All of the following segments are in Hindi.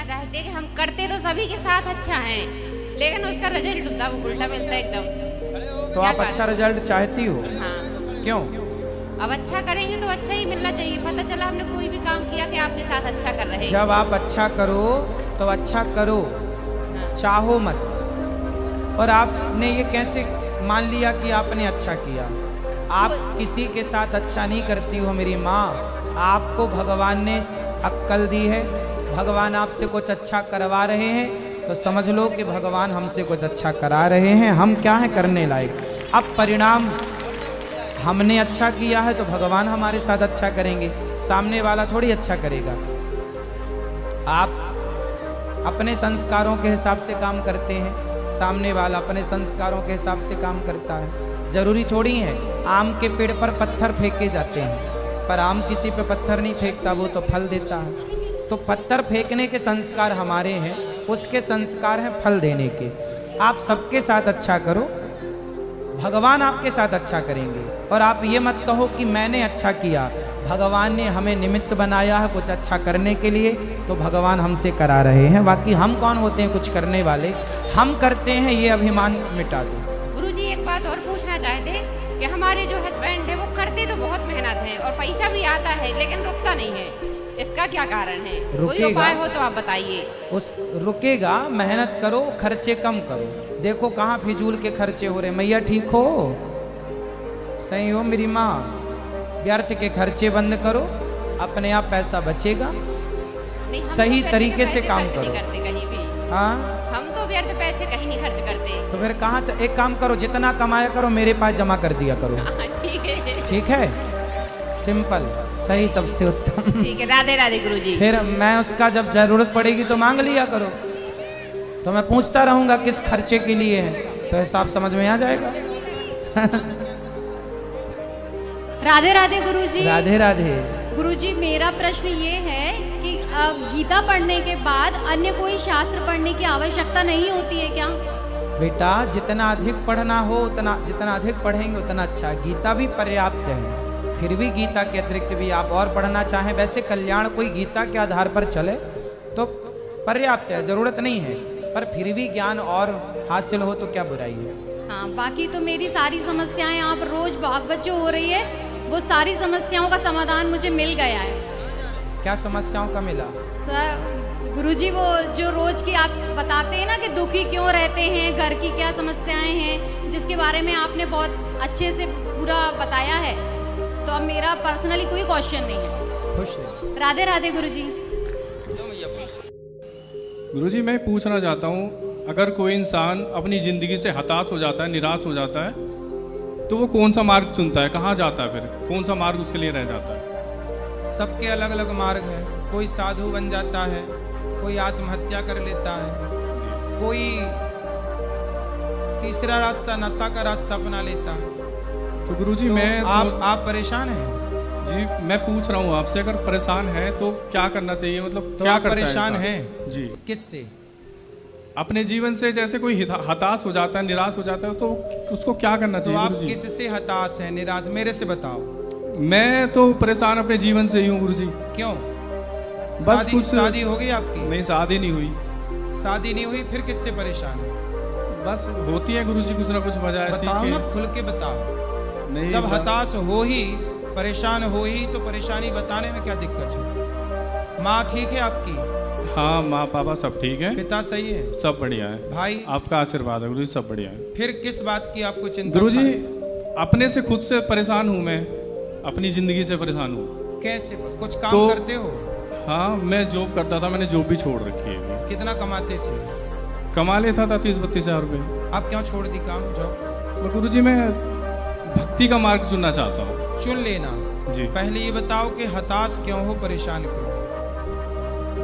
चाहते हैं कि हम करते तो सभी के साथ अच्छा है, लेकिन उसका रिजल्ट उल्टा मिलता है एकदम। तो आप अच्छा रिजल्ट चाहती हो? हाँ। क्यों? अब अच्छा करेंगे तो अच्छा ही मिलना चाहिए। पता चला हमने कोई भी काम किया कि आपके साथ अच्छा कर रहे हैं। जब आप अच्छा करो तो अच्छा करो, चाहो मत। और आपने ये कैसे मान लिया कि आपने अच्छा किया? आप किसी के साथ अच्छा नहीं करती हो मेरी माँ। आपको भगवान ने अक्ल दी है, भगवान आपसे कुछ अच्छा करवा रहे हैं तो समझ लो कि भगवान हमसे कुछ अच्छा करा रहे हैं। हम क्या है करने लायक। अब परिणाम, हमने अच्छा किया है तो भगवान हमारे साथ अच्छा करेंगे, सामने वाला थोड़ी अच्छा करेगा। आप अपने संस्कारों के हिसाब से काम करते हैं, सामने वाला अपने संस्कारों के हिसाब से काम करता है। जरूरी थोड़ी है आम के पेड़ पर पत्थर फेंके जाते हैं, पर आम किसी पे पत्थर नहीं फेंकता, वो तो फल देता है। तो पत्थर फेंकने के संस्कार हमारे हैं, उसके संस्कार हैं फल देने के। आप सबके साथ अच्छा करो, भगवान आपके साथ अच्छा करेंगे। और आप ये मत कहो कि मैंने अच्छा किया, भगवान ने हमें निमित्त बनाया है कुछ अच्छा करने के लिए, तो भगवान हमसे करा रहे हैं। बाकी हम कौन होते हैं कुछ करने वाले? हम करते हैं, ये अभिमान मिटा दो। गुरुजी एक बात और पूछना चाहते कि हमारे जो हस्बैंड है वो करते तो बहुत मेहनत है और पैसा भी आता है, लेकिन रुकता नहीं है, इसका क्या कारण है? कोई उपाय हो तो आप बताइए। उस रुकेगा, मेहनत करो, खर्चे कम करो। देखो कहाँ फिजूल के खर्चे हो रहे। मैया ठीक हो? सही हो मेरी माँ? व्यर्थ के खर्चे बंद करो, अपने आप पैसा बचेगा। सही तरीके से काम करो। करते कहीं भी। हाँ, हम तो व्यर्थ पैसे कहीं नहीं खर्च करते। तो फिर कहाँ? एक काम करो, जितना कमाया करो मेरे पास जमा कर दिया करो। ठीक है, ठीक है, सिंपल, सही, सबसे उत्तम। ठीक है। राधे राधे गुरुजी। फिर मैं उसका जब जरूरत पड़ेगी तो मांग लिया करो, तो मैं पूछता रहूंगा किस खर्चे के लिए है, तो हिसाब समझ में आ जाएगा। राधे राधे गुरुजी। राधे राधे। गुरुजी मेरा प्रश्न ये है कि गीता पढ़ने के बाद अन्य कोई शास्त्र पढ़ने की आवश्यकता नहीं होती है क्या? बेटा जितना अधिक पढ़ना हो उतना, जितना अधिक पढ़ेंगे उतना अच्छा। गीता भी पर्याप्त है, फिर भी गीता के अतिरिक्त भी आप और पढ़ना चाहें, वैसे कल्याण कोई गीता के आधार पर चले तो पर्याप्त है, जरूरत नहीं है, पर फिर भी ज्ञान और हासिल हो तो क्या बुराई है। हाँ, बाकी तो मेरी सारी समस्याएं, आप रोज भागवत जो हो रही है वो सारी समस्याओं का समाधान मुझे मिल गया है। क्या समस्याओं का मिला? सर गुरुजी वो जो रोज की आप बताते हैं ना कि दुखी क्यों रहते हैं, घर की क्या समस्याएं हैं, जिसके बारे में आपने बहुत अच्छे से पूरा बताया है, तो अब मेरा पर्सनली कोई क्वेश्चन नहीं है। खुश है। राधे राधे गुरुजी। गुरुजी मैं पूछना चाहता हूँ, अगर कोई इंसान अपनी ज़िंदगी से हताश हो जाता है, निराश हो जाता है, तो वो कौन सा मार्ग चुनता है, कहाँ जाता है, फिर कौन सा मार्ग उसके लिए रह जाता है? सबके अलग अलग मार्ग हैं। कोई साधु बन जाता है, कोई आत्महत्या कर लेता है, कोई तीसरा रास्ता नशा का रास्ता अपना लेता है। तो गुरुजी तो मैं आप परेशान हैं? जी मैं पूछ रहा हूँ आपसे, अगर परेशान है तो क्या करना चाहिए, मतलब तो क्या आप करता परेशान है हैं? जी, किससे? अपने जीवन से जैसे कोई हताश हो जाता है, निराश हो जाता है, तो उसको क्या करना तो चाहिए आप गुरुजी? किससे हताश हैं, निराश? मेरे से बताओ। मैं तो परेशान अपने जीवन से ही हूँ गुरुजी। क्यों? बस कुछ शादी हो गई आपकी? नहीं, शादी नहीं हुई। शादी नहीं हुई, फिर किससे परेशान है? बस होती है गुरुजी कुछ ना कुछ वजह ऐसी बताओ कि ना, खुल के बताओ। नहीं जब हताश हो ही, परेशान हो ही, तो परेशानी बताने में क्या दिक्कत है? माँ ठीक है आपकी? हाँ, माँ पापा सब ठीक है, पिता सही है, सब बढ़िया है। भाई आपका आशीर्वाद है गुरुजी, सब बढ़िया है। फिर किस बात की आपको चिंता? गुरुजी अपने से खुद से परेशान हूँ मैं, अपनी जिंदगी से परेशान हूँ। कैसे? कुछ काम करते हो? हाँ, मैं जॉब करता था, मैंने जॉब भी छोड़ रखी है। कितना कमाते थे? कमा लेता था 30-32 हज़ार रुपये। आप क्यों छोड़ दी काम, जॉब? गुरुजी मैं भक्ति का मार्ग चुनना चाहता हूँ। चुन लेना जी। पहले ये बताओ कि हताश क्यों हो, परेशान क्यों?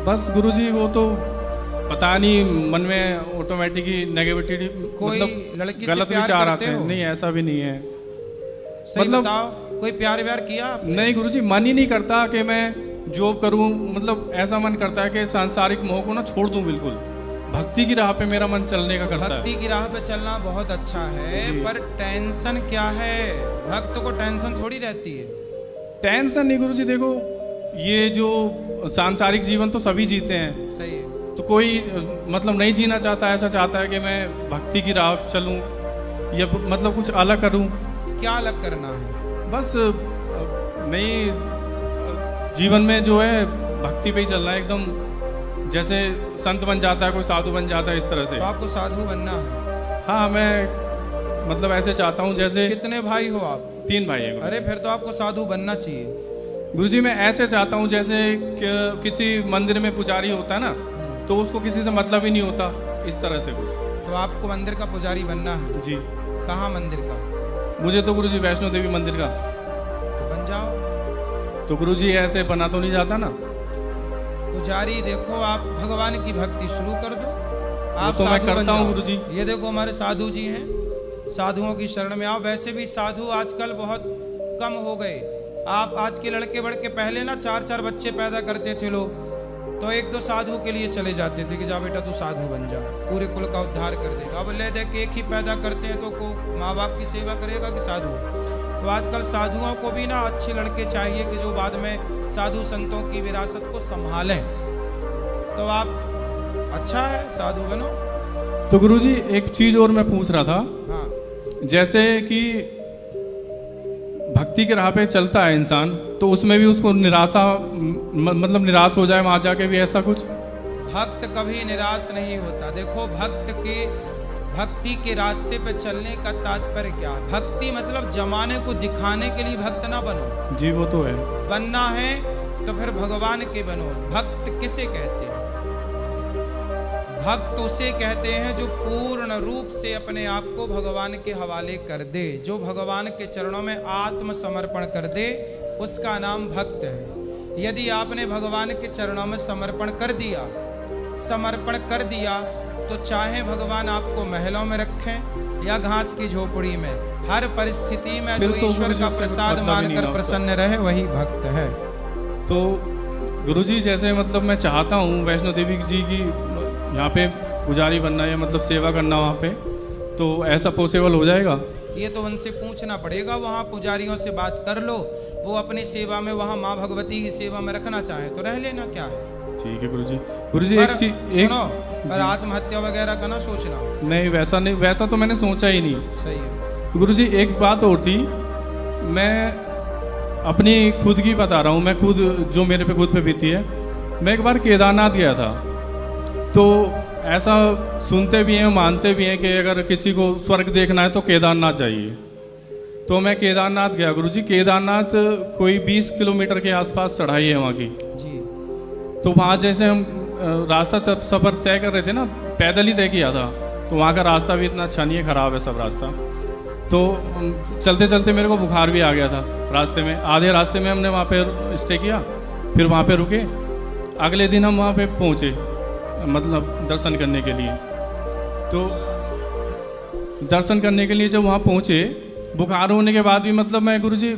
बस गुरुजी वो तो पता नहीं, मन में ऑटोमेटिकली नेगेटिविटी, कोई मतलब लड़की से गलत प्यार विचार करते आते हैं। हो? नहीं, ऐसा भी नहीं है। सही मतलब बताओ, कोई प्यार व्यार किया आपने? नहीं गुरुजी, मन ही नहीं करता कि मैं जॉब करूं, मतलब ऐसा मन करता है कि सांसारिक मोह को ना छोड़ दूं बिल्कुल। भक्ति की राह पे मेरा मन चलने का करता है। भक्ति की राह पे चलना बहुत अच्छा है, पर टेंशन क्या है? भक्त को टेंशन थोड़ी रहती है। टेंशन नहीं गुरुजी, देखो ये जो सांसारिक जीवन तो सभी जीते हैं, सही है, तो कोई मतलब नहीं जीना चाहता, ऐसा चाहता है कि मैं भक्ति की राह चलूं या मतलब कुछ अलग करूं। क्या अलग करना है? बस नई जीवन में जो है भक्ति पे ही चलना है एकदम, जैसे संत बन जाता है, कोई साधु बन जाता है, इस तरह से। तो आपको साधु बनना है? हाँ, मैं मतलब ऐसे चाहता हूँ जैसे। कितने भाई हो आप? 3 भाई है। अरे फिर तो आपको साधु बनना चाहिए। गुरुजी मैं ऐसे चाहता हूँ जैसे किसी मंदिर में पुजारी होता है ना, तो उसको किसी से मतलब ही नहीं होता, इस तरह से कुछ। तो आपको मंदिर का पुजारी बनना है? जी। कहाँ मंदिर का? मुझे तो गुरुजी वैष्णो देवी मंदिर का। तो बन जाओ। तो गुरुजी ऐसे बना तो नहीं जाता ना। पुजारी देखो, आप भगवान की भक्ति शुरू कर दो, आप तो मैं साधु बन करता हूँ जाओ। गुरुजी। ये देखो हमारे साधु जी हैं, साधुओं की शरण में आओ। वैसे भी साधु आजकल बहुत कम हो गए। आप आज के लड़के बड़के पहले ना 4-4 बच्चे पैदा करते थे लोग, तो 1-2 साधु के लिए चले जाते थे कि जा बेटा तू साधु बन जा, पूरे कुल का उद्धार कर देगा। अब ले दे के एक ही पैदा करते हैं तो को माँ बाप की सेवा करेगा कि साधु? तो आजकल साधुओं को भी ना अच्छे लड़के चाहिए कि जो बाद में साधु संतों की विरासत को संभालें। तो आप अच्छा है, साधु बनो। तो गुरुजी एक चीज और मैं पूछ रहा था। हाँ, जैसे कि भक्ति के राह पे चलता है इंसान, तो उसमें भी उसको निराशा मतलब निराश हो जाए वहां जाके भी, ऐसा कुछ? भक्त कभी निराश नहीं होता। देखो भक्ति के रास्ते पे चलने का तात्पर्य क्या है? भक्ति मतलब जमाने को दिखाने के लिए भक्त ना बनो। जी वो तो है। बनना है तो फिर भगवान के बनो। भक्त किसे कहते हैं? भक्त उसे कहते हैं जो पूर्ण रूप से अपने आप को भगवान के हवाले कर दे, जो भगवान के चरणों में आत्मसमर्पण कर दे, उसका नाम भक्त है। यदि आपने भगवान के चरणों में समर्पण कर दिया तो चाहे भगवान आपको महलों में रखें या घास की झोपड़ी में, हर परिस्थिति में जो तो ईश्वर का प्रसाद मानकर प्रसन्न रहे वही भक्त है। तो गुरुजी जैसे मतलब मैं चाहता हूँ वैष्णो देवी जी की यहाँ पे पुजारी बनना या मतलब सेवा करना वहाँ पे, तो ऐसा पॉसिबल हो जाएगा? ये तो उनसे पूछना पड़ेगा, वहाँ पुजारियों से बात कर लो, वो अपनी सेवा में वहाँ माँ भगवती की सेवा में रखना चाहे तो रह लेना, क्या है। ठीक है गुरुजी। गुरुजी एक चीज सुनो, पर आत्महत्या वगैरह का ना सोचना। नहीं वैसा तो मैंने सोचा ही नहीं। सही है। तो गुरुजी एक बात और थी, मैं अपनी खुद की बता रहा हूँ, मैं खुद जो मेरे पे खुद पे बीती है। मैं एक बार केदारनाथ गया था, तो ऐसा सुनते भी हैं मानते भी हैं कि अगर किसी को स्वर्ग देखना है तो केदारनाथ जाइए। तो मैं केदारनाथ गया गुरुजी। केदारनाथ कोई 20 किलोमीटर के आसपास चढ़ाई है वहाँ की जी। तो वहाँ जैसे हम रास्ता सफ़र तय कर रहे थे ना, पैदल ही तय किया था, तो वहाँ का रास्ता भी इतना अच्छा नहीं है, ख़राब है सब रास्ता। तो चलते चलते मेरे को बुखार भी आ गया था रास्ते में। आधे रास्ते में हमने वहाँ पे स्टे किया, फिर वहाँ पे रुके। अगले दिन हम वहाँ पे पहुँचे मतलब दर्शन करने के लिए। तो दर्शन करने के लिए जब वहाँ पहुँचे, बुखार होने के बाद भी मतलब मैं गुरुजी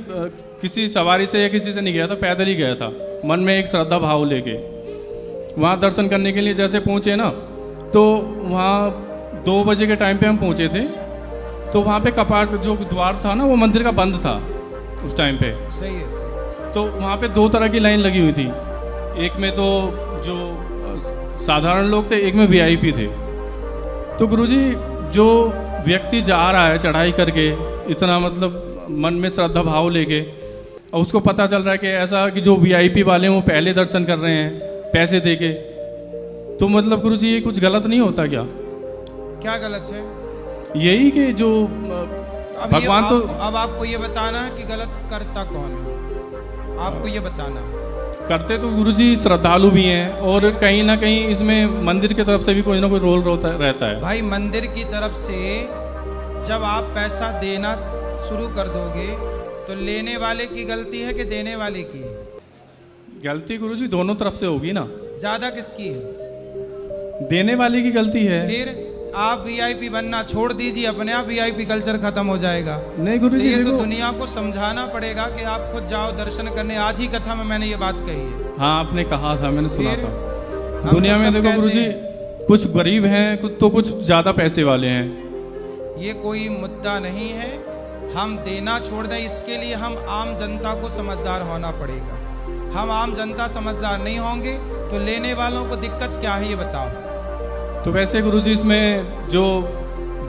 किसी सवारी से या किसी से नहीं गया था, पैदल ही गया था, मन में एक श्रद्धा भाव लेके। वहाँ दर्शन करने के लिए जैसे पहुँचे ना, तो वहाँ 2 बजे के टाइम पे हम पहुँचे थे। तो वहाँ पे कपाट जो द्वार था ना, वो मंदिर का बंद था उस टाइम पे। सही है, सही। तो वहाँ पे 2 तरह की लाइन लगी हुई थी, एक में तो जो साधारण लोग थे, एक में वीआईपी थे। तो गुरुजी जो व्यक्ति जा रहा है चढ़ाई करके इतना मतलब मन में श्रद्धा भाव लेके, और उसको पता चल रहा है कि ऐसा कि जो वीआईपी वाले हैं वो पहले दर्शन कर रहे हैं पैसे देके, तो मतलब गुरुजी ये कुछ गलत नहीं होता क्या? क्या गलत है? यही कि जो अब भगवान तो अब आपको ये बताना है कि गलत करता कौन है, आपको ये बताना है। करते तो गुरुजी श्रद्धालु भी हैं, और कहीं ना कहीं इसमें मंदिर की तरफ से भी कोई ना कोई रोल रहता है। भाई मंदिर की तरफ से जब आप पैसा देना शुरू कर दोगे तो लेने वाले की गलती है कि देने वाले की? गलती गुरुजी दोनों तरफ से होगी ना। ज्यादा किसकी है? देने वाले की गलती है। फिर आप वीआईपी बनना छोड़ दीजिए, अपने आप वीआईपी कल्चर खत्म हो जाएगा। नहीं गुरुजी, ये तो देखो दुनिया को समझाना पड़ेगा कि आप खुद जाओ दर्शन करने। आज ही कथा में मैंने ये बात कही है। हाँ आपने कहा था, मैंने सुना फिर था। हम दुनिया तो में सब देखो कहते गुरुजी, हैं। कुछ गरीब हैं, कुछ तो कुछ ज्यादा पैसे वाले हैं। ये कोई मुद्दा नहीं है। हम देना छोड़ दें, इसके लिए हम आम जनता को समझदार होना पड़ेगा। हम आम जनता समझदार नहीं होंगे तो लेने वालों को दिक्कत क्या है ये बताओ। तो वैसे गुरुजी इसमें जो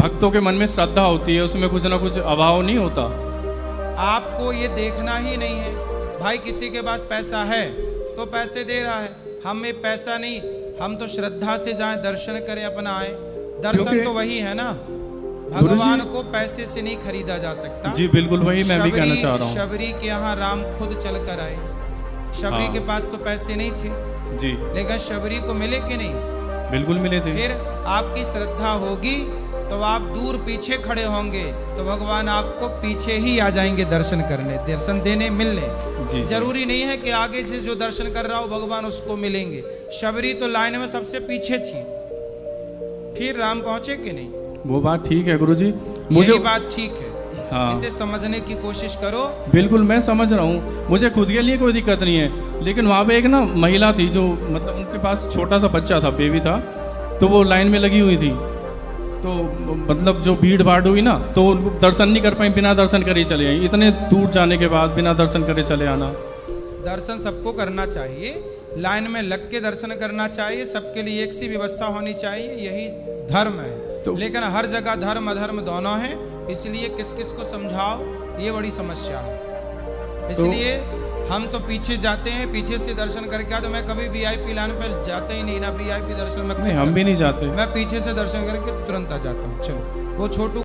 भक्तों के मन में श्रद्धा होती है उसमें कुछ ना कुछ अभाव नहीं होता? आपको ये देखना ही नहीं है भाई, किसी के पास पैसा है तो पैसे दे रहा है, हमें पैसा नहीं, हम तो श्रद्धा से जाएं, दर्शन करें, अपना आए। दर्शन तो वही है ना, भगवान को पैसे से नहीं खरीदा जा सकता। जी बिल्कुल, वही मैं भी कहना चाह रहा हूँ। शबरी के यहाँ राम खुद चल कर आए, शबरी के पास तो पैसे नहीं थे जी, लेकिन शबरी को मिले कि नहीं? बिल्कुल मिले थे। फिर आपकी श्रद्धा होगी तो आप दूर पीछे खड़े होंगे तो भगवान आपको पीछे ही आ जाएंगे दर्शन करने, दर्शन देने, मिलने। जी, जरूरी नहीं है कि आगे से जो दर्शन कर रहा हो भगवान उसको मिलेंगे। शबरी तो लाइन में सबसे पीछे थी, फिर राम पहुंचे कि नहीं? वो बात ठीक है गुरुजी, मुझे बात ठीक है। हाँ। इसे समझने की कोशिश करो। बिल्कुल मैं समझ रहा हूँ, मुझे खुद के लिए कोई दिक्कत नहीं है, लेकिन वहाँ पे एक ना महिला थी जो मतलब उनके पास छोटा सा बच्चा था, बेबी था, तो वो लाइन में लगी हुई थी, तो मतलब जो भीड़ भाड़ हुई ना तो उनको दर्शन नहीं कर पाई, बिना दर्शन करे चले आई। इतने दूर जाने के बाद बिना दर्शन करे चले आना। दर्शन सबको करना चाहिए, लाइन में लग के दर्शन करना चाहिए, सबके लिए एक सी व्यवस्था होनी चाहिए, यही धर्म है। लेकिन हर जगह धर्म अधर्म दोनों है, इसलिए किस किस को समझाओ, ये बड़ी समस्या है। इसलिए हम तो पीछे जाते हैं, पीछे से दर्शन करके आते। मैं कभी वीआईपी लाइन पर जाते ही नहीं, ना वीआईपी दर्शन में। हम भी नहीं जाते, मैं पीछे से दर्शन करके तुरंत आ जाता हूँ। चलो वो छोटू